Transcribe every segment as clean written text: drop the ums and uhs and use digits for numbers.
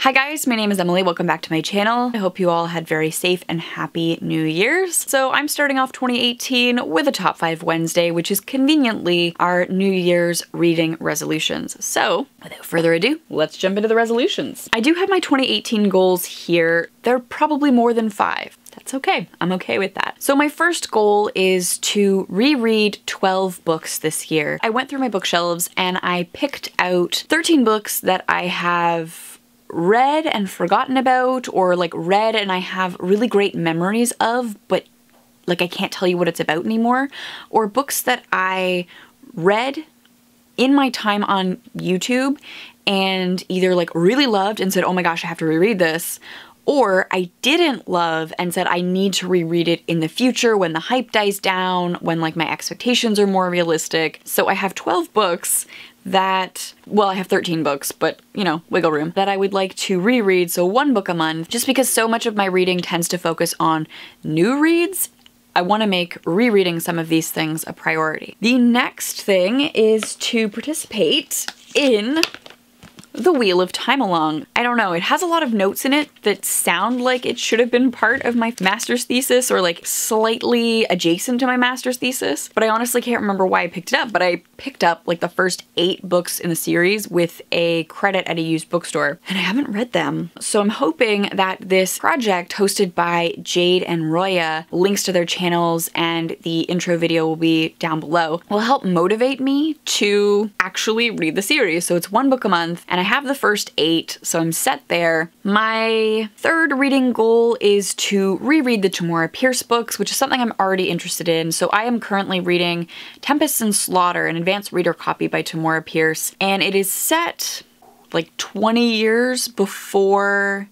Hi guys, my name is Emily. Welcome back to my channel. I hope you all had very safe and happy New Year's. So I'm starting off 2018 with a Top 5 Wednesday, which is conveniently our New Year's reading resolutions. So without further ado, let's jump into the resolutions. I do have my 2018 goals here. They're probably more than 5. That's okay. I'm okay with that. So my first goal is to reread 12 books this year. I went through my bookshelves and I picked out 13 books that I have read and forgotten about, or like read and I have really great memories of, but like I can't tell you what it's about anymore, or books that I read in my time on YouTube and either like really loved and said, oh my gosh, I have to reread this, or I didn't love and said I need to reread it in the future when the hype dies down, when like my expectations are more realistic. So I have 12 books that, well, I have 13 books, but you know, wiggle room, that I would like to reread, so 1 book a month, just because so much of my reading tends to focus on new reads. I want to make rereading some of these things a priority. The next thing is to participate in the Wheel of Time Along. I don't know, it has a lot of notes in it that sound like it should have been part of my master's thesis or like slightly adjacent to my master's thesis, but I honestly can't remember why I picked it up, but I picked up like the first 8 books in the series with a credit at a used bookstore, and I haven't read them. So I'm hoping that this project hosted by Jade and Roya, links to their channels and the intro video will be down below, will help motivate me to actually read the series. So it's 1 book a month, and I have the first 8, so I'm set there. My third reading goal is to reread the Tamora Pierce books, which is something I'm already interested in. So I am currently reading Tempest and Slaughter, an advanced reader copy by Tamora Pierce, and it is set like 20 years before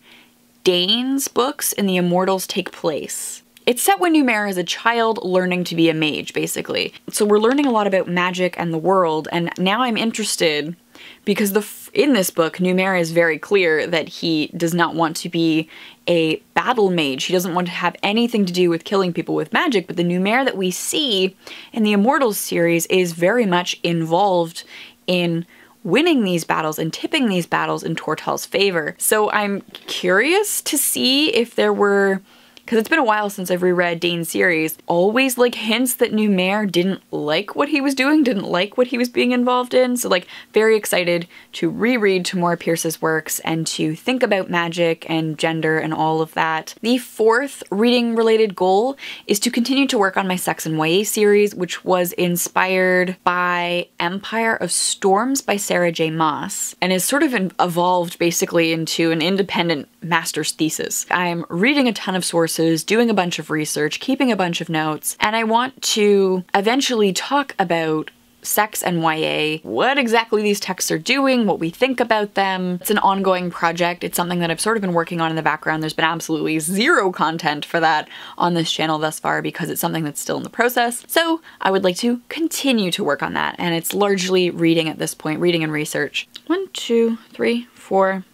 Dane's books in the Immortals take place. It's set when Numair is a child learning to be a mage, basically. So we're learning a lot about magic and the world, and now I'm interested because in this book, Numair is very clear that he does not want to be a battle mage. He doesn't want to have anything to do with killing people with magic, but the Numair that we see in the Immortals series is very much involved in winning these battles and tipping these battles in Tortal's favor. So I'm curious to see if there were, because it's been a while since I've reread Dane's series, always like hints that Numair didn't like what he was doing, didn't like what he was being involved in. So like very excited to reread Tamora Pierce's works and to think about magic and gender and all of that. The fourth reading related goal is to continue to work on my Sex and YA series, which was inspired by Empire of Storms by Sarah J. Maas and is sort of evolved basically into an independent master's thesis. I'm reading a ton of sources, doing a bunch of research, keeping a bunch of notes, and I want to eventually talk about sex and YA, what exactly these texts are doing, what we think about them. It's an ongoing project. It's something that I've sort of been working on in the background. There's been absolutely 0 content for that on this channel thus far because it's something that's still in the process. So I would like to continue to work on that, and it's largely reading at this point, reading and research. 1, 2, 3, 4.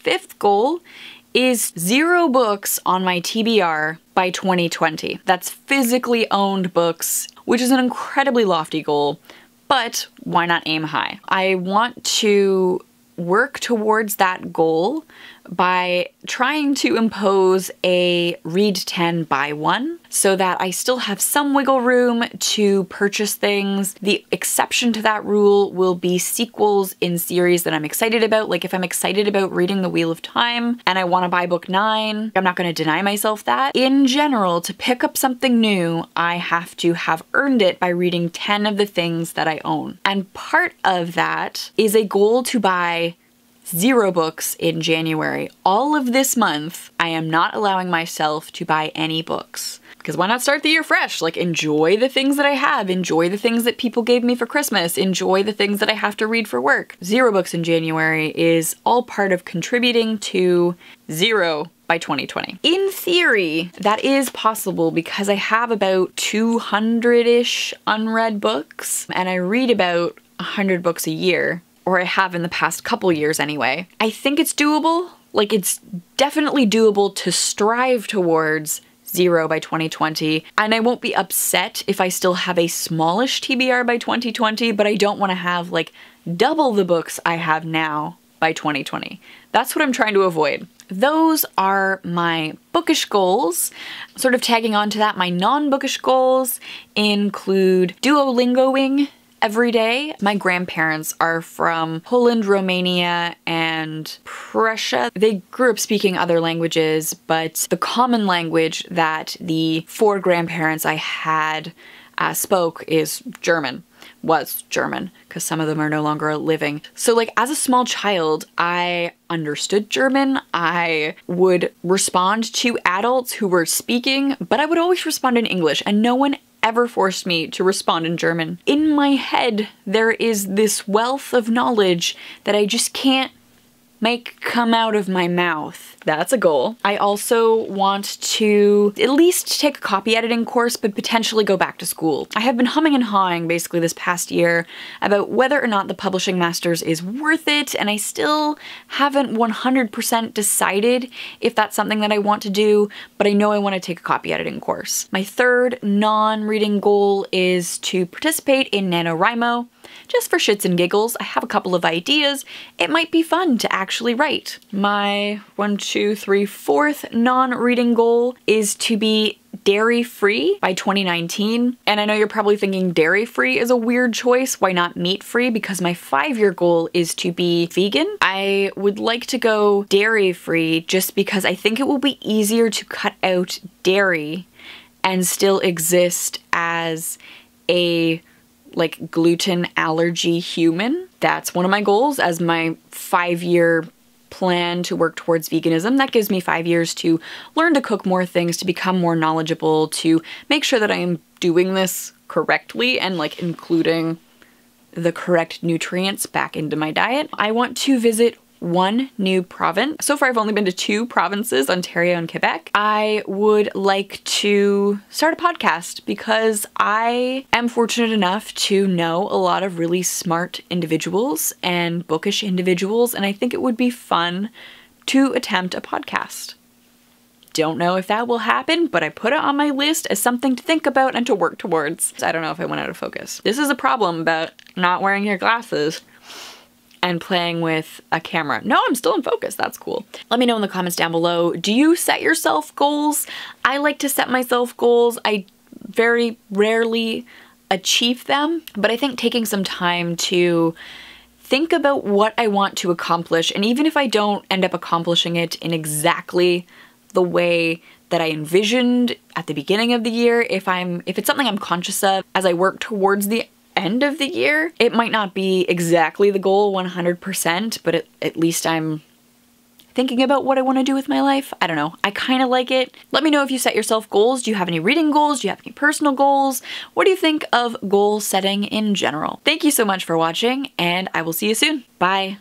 5th goal is 0 books on my TBR by 2020. That's physically owned books, which is an incredibly lofty goal, but why not aim high? I want to work towards that goal by trying to impose a read 10 buy 1 so that I still have some wiggle room to purchase things. The exception to that rule will be sequels in series that I'm excited about. Like if I'm excited about reading The Wheel of Time and I want to buy book 9, I'm not going to deny myself that. In general, to pick up something new, I have to have earned it by reading 10 of the things that I own. And part of that is a goal to buy 0 books in January. All of this month, I am not allowing myself to buy any books. Because why not start the year fresh? Like, enjoy the things that I have, enjoy the things that people gave me for Christmas, enjoy the things that I have to read for work. 0 books in January is all part of contributing to 0 by 2020. In theory, that is possible because I have about 200-ish unread books, and I read about 100 books a year. Or I have in the past couple years anyway. I think it's doable. Like, it's definitely doable to strive towards 0 by 2020, and I won't be upset if I still have a smallish TBR by 2020, but I don't want to have like double the books I have now by 2020. That's what I'm trying to avoid. Those are my bookish goals. Sort of tagging on to that, my non-bookish goals include Duolingoing every day. My grandparents are from Poland, Romania, and Prussia. They grew up speaking other languages, but the common language that the 4 grandparents I had spoke is German. Was German, because some of them are no longer living. So like as a small child, I understood German. I would respond to adults who were speaking, but I would always respond in English, and no one ever forced me to respond in German. In my head, there is this wealth of knowledge that I just can't make come out of my mouth. That's a goal. I also want to at least take a copy editing course, but potentially go back to school. I have been humming and hawing basically this past year about whether or not the publishing masters is worth it, and I still haven't 100% decided if that's something that I want to do, but I know I want to take a copy editing course. My third non-reading goal is to participate in NaNoWriMo. Just for shits and giggles. I have a couple of ideas. It might be fun to actually write. My 4th non-reading goal is to be dairy-free by 2019. And I know you're probably thinking dairy-free is a weird choice. Why not meat-free? Because my 5-year goal is to be vegan. I would like to go dairy-free just because I think it will be easier to cut out dairy and still exist as a like gluten allergy human. That's one of my goals as my 5-year plan to work towards veganism. That gives me 5 years to learn to cook more things, to become more knowledgeable, to make sure that I am doing this correctly and like including the correct nutrients back into my diet. I want to visit 1 new province. So far I've only been to 2 provinces, Ontario and Quebec. I would like to start a podcast because I am fortunate enough to know a lot of really smart individuals and bookish individuals, and I think it would be fun to attempt a podcast. Don't know if that will happen, but I put it on my list as something to think about and to work towards. I don't know if I went out of focus. This is a problem about not wearing your glasses and playing with a camera. No, I'm still in focus. That's cool. Let me know in the comments down below. Do you set yourself goals? I like to set myself goals. I very rarely achieve them, but I think taking some time to think about what I want to accomplish, and even if I don't end up accomplishing it in exactly the way that I envisioned at the beginning of the year, if it's something I'm conscious of as I work towards the end of the year, it might not be exactly the goal 100%, but at least I'm thinking about what I want to do with my life. I don't know. I kind of like it. Let me know if you set yourself goals. Do you have any reading goals? Do you have any personal goals? What do you think of goal setting in general? Thank you so much for watching, and I will see you soon. Bye.